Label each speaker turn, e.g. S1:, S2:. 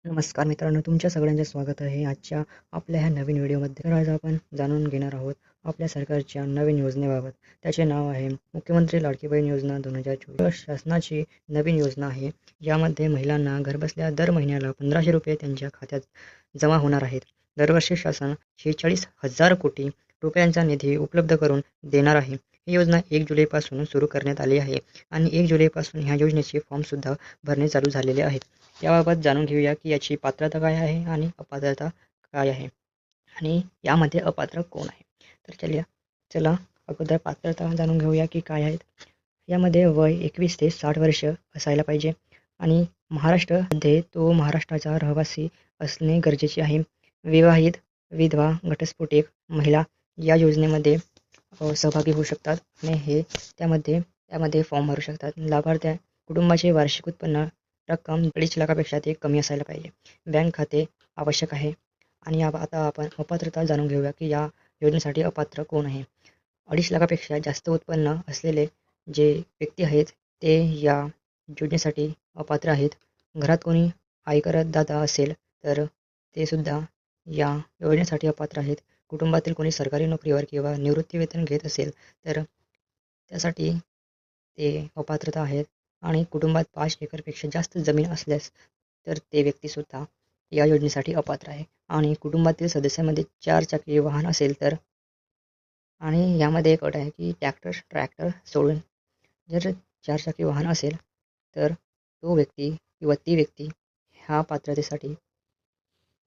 S1: नमस्कार मित्रांनो, तुमच्या सगळ्यांचे स्वागत आहे आजच्या आपल्या ह्या नवीन व्हिडिओमध्ये. तर आज आपण जाणून घेणार आहोत आपल्या सरकारच्या नवीन योजनेबाबत. त्याचे नाव आहे मुख्यमंत्री लाडकी बहीण योजना 2024. शासनाची नवीन योजना आहे. यामध्ये महिलांना घरबसल्या दर महिन्याला 1500 रुपये त्यांच्या खात्यात जमा होणार आहेत. दरवर्षी शासन 46,000 कोटी रुपयांचा निधी उपलब्ध करून देणार आहे. ही योजना 1 जुलैपासून सुरू करण्यात आली आहे आणि 1 जुलैपासून ह्या योजनेचे फॉर्मसुद्धा भरणे चालू झालेले आहेत. याबाबत जाणून घेऊया की याची पात्रता काय आहे आणि अपात्रता काय आहे आणि यामध्ये अपात्र कोण आहे. तर चला अगोदर पात्रता जाणून घेऊया की काय आहेत. यामध्ये वय 21 ते 60 वर्ष असायला पाहिजे आणि महाराष्ट्रामध्ये तो महाराष्ट्राचा रहिवासी असणे गरजेचे आहे. विवाहित, विधवा, घटस्फोटित महिला या योजनेमध्ये सहभागी होऊ शकतात आणि हे त्यामध्ये फॉर्म भरू शकतात. लाभार्थी कुटुंबाचे वार्षिक उत्पन्न रक्कम 2.5 लाखापेक्षा ते कमी असायला पाहिजे. बँक खाते आवश्यक आहे. आणि आता आपण अपात्रता जाणून घेऊया की या योजनेसाठी अपात्र कोण आहे. 2.5 लाखापेक्षा जास्त उत्पन्न असलेले जे व्यक्ती आहेत ते या योजनेसाठी अपात्र आहेत. घरात कोणी आयकरदाता असेल तर ते सुद्धा या योजनेसाठी अपात्र आहेत. कुटुंबातील कोणी सरकारी नोकरीवर किंवा निवृत्तीवेतन घेत असेल तर त्यासाठी ते अपात्रता आहेत. आणि कुटुंबात 5 एकरपेक्षा जास्त जमीन असल्यास तर ते व्यक्तीसुद्धा या योजनेसाठी अपात्र आहे. आणि कुटुंबातील सदस्यांमध्ये 4 चाकी वाहन असेल तर, आणि यामध्ये एक अट आहे की ट्रॅक्टर सोडून जर 4 चाकी वाहन असेल तर तो व्यक्ती किंवा ती व्यक्ती ह्या पात्रतेसाठी